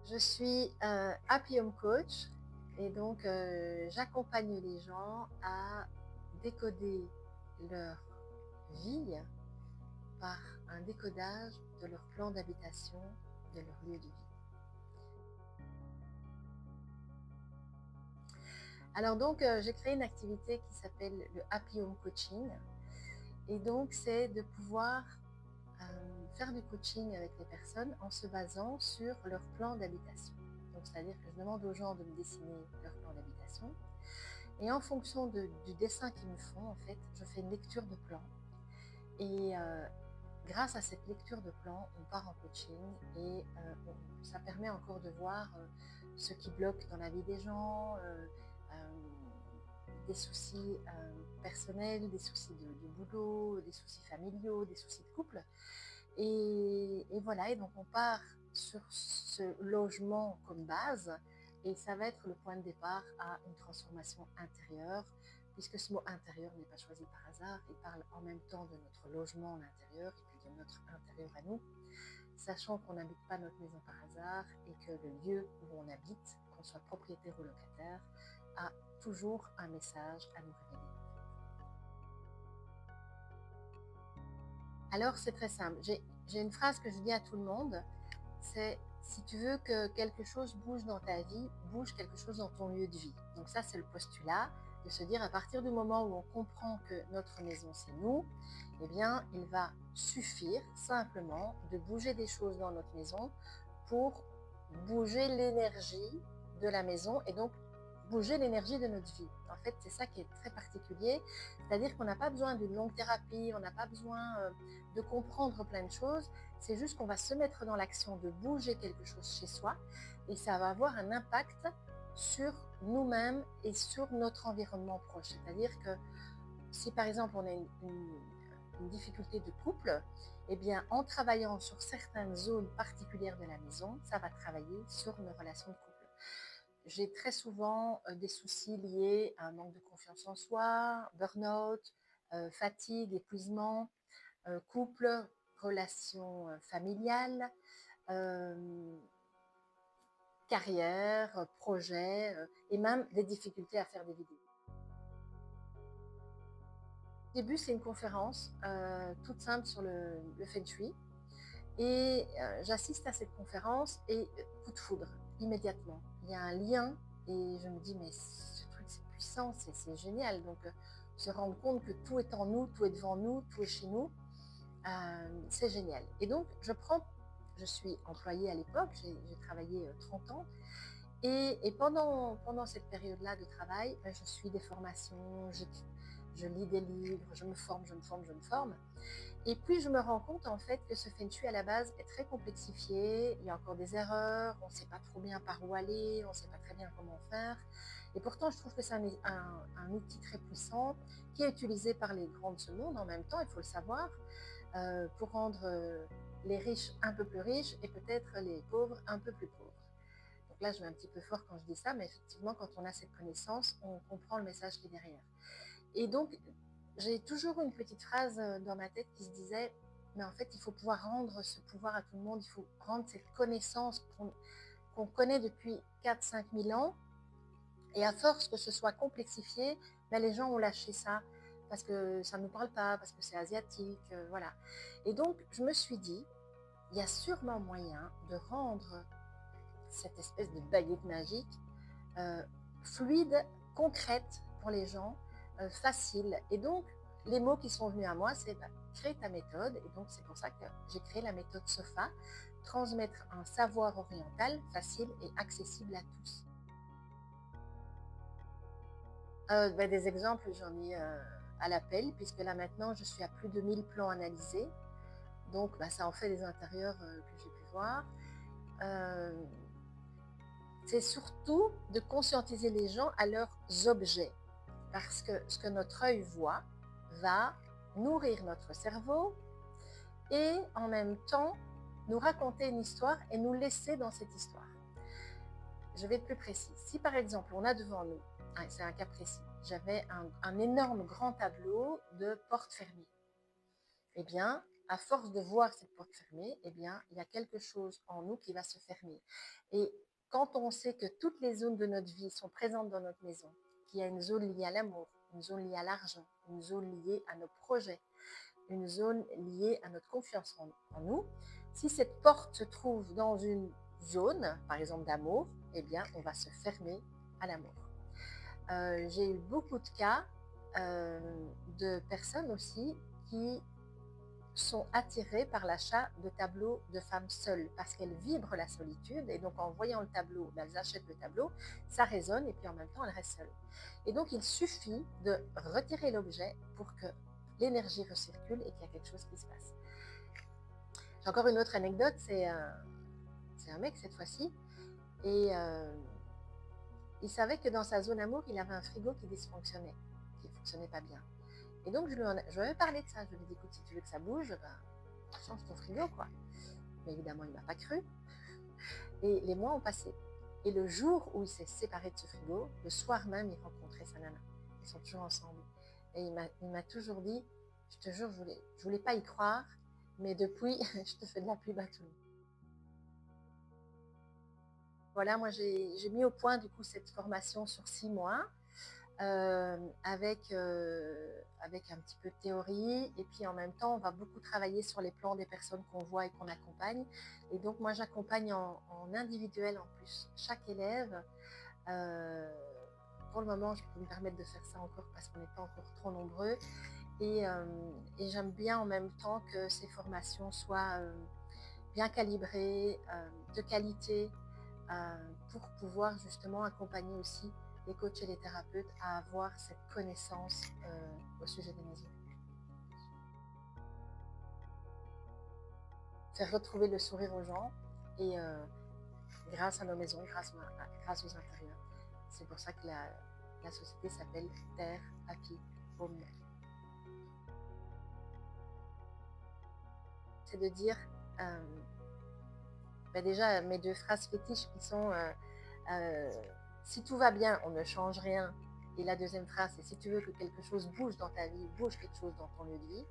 Je suis Happy Home Coach et donc j'accompagne les gens à décoder leur vie par un décodage de leur plan d'habitation, de leur lieu de vie. Alors donc j'ai créé une activité qui s'appelle le Happy Home Coaching et donc c'est de pouvoir faire du coaching avec les personnes en se basant sur leur plan d'habitation. Donc c'est-à-dire que je demande aux gens de me dessiner leur plan d'habitation et en fonction du dessin qu'ils me font, en fait, je fais une lecture de plan et grâce à cette lecture de plan, on part en coaching et ça permet encore de voir ce qui bloque dans la vie des gens, des soucis personnels, des soucis de boulot, des soucis familiaux, des soucis de couple. Et voilà, et donc on part sur ce logement comme base et ça va être le point de départ à une transformation intérieure, puisque ce mot intérieur n'est pas choisi par hasard, il parle en même temps de notre logement en intérieur et puis de notre intérieur à nous, sachant qu'on n'habite pas notre maison par hasard et que le lieu où on habite, qu'on soit propriétaire ou locataire, a toujours un message à nous révéler. Alors c'est très simple, j'ai une phrase que je dis à tout le monde, c'est si tu veux que quelque chose bouge dans ta vie, bouge quelque chose dans ton lieu de vie. Donc ça, c'est le postulat de se dire à partir du moment où on comprend que notre maison, c'est nous, eh bien, il va suffire simplement de bouger des choses dans notre maison pour bouger l'énergie de la maison et donc bouger l'énergie de notre vie. En fait, c'est ça qui est très particulier, c'est-à-dire qu'on n'a pas besoin d'une longue thérapie, on n'a pas besoin de comprendre plein de choses, c'est juste qu'on va se mettre dans l'action de bouger quelque chose chez soi et ça va avoir un impact sur nous-mêmes et sur notre environnement proche. C'est-à-dire que si par exemple on a une difficulté de couple, eh bien en travaillant sur certaines zones particulières de la maison, ça va travailler sur nos relations de couple. J'ai très souvent des soucis liés à un manque de confiance en soi, burn-out, fatigue, épuisement, couple, relations familiales, carrière, projet et même des difficultés à faire des vidéos. Au début, c'est une conférence toute simple sur le Feng Shui. Et j'assiste à cette conférence et coup de foudre, immédiatement. Il y a un lien et je me dis, mais ce truc, c'est puissant, c'est génial. Donc, se rendre compte que tout est en nous, tout est devant nous, tout est chez nous, c'est génial. Et donc, je suis employée à l'époque, j'ai travaillé 30 ans. Et pendant cette période-là de travail, je suis des formations, je lis des livres, je me forme, je me forme, je me forme. Et puis, je me rends compte en fait que ce Feng Shui à la base est très complexifié, il y a encore des erreurs, on ne sait pas trop bien par où aller, on ne sait pas très bien comment faire. Et pourtant, je trouve que c'est un outil très puissant qui est utilisé par les grands de ce monde en même temps, il faut le savoir, pour rendre les riches un peu plus riches et peut-être les pauvres un peu plus pauvres. Donc là, je vais un petit peu fort quand je dis ça, mais effectivement, quand on a cette connaissance, on comprend le message qui est derrière. Et donc, j'ai toujours une petite phrase dans ma tête qui se disait, mais en fait, il faut pouvoir rendre ce pouvoir à tout le monde, il faut rendre cette connaissance qu'on connaît depuis 4-5 000 ans. Et à force que ce soit complexifié, ben, les gens ont lâché ça parce que ça ne nous parle pas, parce que c'est asiatique, voilà. Et donc, je me suis dit, il y a sûrement moyen de rendre cette espèce de baguette magique fluide, concrète pour les gens, facile. Et donc, les mots qui sont venus à moi, c'est créer ta méthode. Et donc, c'est pour ça que j'ai créé la méthode SOFA, transmettre un savoir oriental facile et accessible à tous. Des exemples, j'en ai à l'appel, puisque là maintenant, je suis à plus de 1000 plans analysés. Donc, ça en fait des intérieurs que j'ai pu voir. C'est surtout de conscientiser les gens à leurs objets. Parce que ce que notre œil voit va nourrir notre cerveau et en même temps nous raconter une histoire et nous laisser dans cette histoire. Je vais être plus précise. Si par exemple on a devant nous, c'est un cas précis, j'avais un énorme grand tableau de portes fermées. Eh bien, à force de voir cette porte fermée, eh bien, il y a quelque chose en nous qui va se fermer. Et quand on sait que toutes les zones de notre vie sont présentes dans notre maison, qu'il y a une zone liée à l'amour, une zone liée à l'argent, une zone liée à nos projets, une zone liée à notre confiance en nous, si cette porte se trouve dans une zone, par exemple d'amour, eh bien, on va se fermer à l'amour. J'ai eu beaucoup de cas de personnes aussi qui sont attirées par l'achat de tableaux de femmes seules parce qu'elles vibrent la solitude et donc en voyant le tableau, elles achètent le tableau, ça résonne et puis en même temps elles restent seules. Et donc il suffit de retirer l'objet pour que l'énergie recircule et qu'il y a quelque chose qui se passe. J'ai encore une autre anecdote, c'est un mec cette fois-ci et il savait que dans sa zone amour, il avait un frigo qui dysfonctionnait, qui ne fonctionnait pas bien. Et donc, je lui avais parlé de ça. Je lui ai dit, écoute, si tu veux que ça bouge, ben, change ton frigo, quoi. Mais évidemment, il ne m'a pas cru. Et les mois ont passé. Et le jour où il s'est séparé de ce frigo, le soir même, il rencontrait sa nana. Ils sont toujours ensemble. Et il m'a toujours dit, je te jure, je voulais pas y croire, mais depuis, je te fais de la pub à tout le monde. Voilà, moi, j'ai mis au point, du coup, cette formation sur 6 mois. Avec un petit peu de théorie et puis en même temps on va beaucoup travailler sur les plans des personnes qu'on voit et qu'on accompagne et donc moi j'accompagne en individuel en plus chaque élève. Pour le moment je peux me permettre de faire ça encore parce qu'on n'est pas encore trop nombreux et j'aime bien en même temps que ces formations soient bien calibrées, de qualité, pour pouvoir justement accompagner aussi les coachs et les thérapeutes à avoir cette connaissance au sujet des maisons. Faire retrouver le sourire aux gens et grâce à nos maisons, grâce aux intérieurs. C'est pour ça que la société s'appelle Terre Happy Home. C'est de dire déjà mes 2 phrases fétiches qui sont si tout va bien, on ne change rien. Et la deuxième phrase, c'est si tu veux que quelque chose bouge dans ta vie, bouge quelque chose dans ton lieu de vie.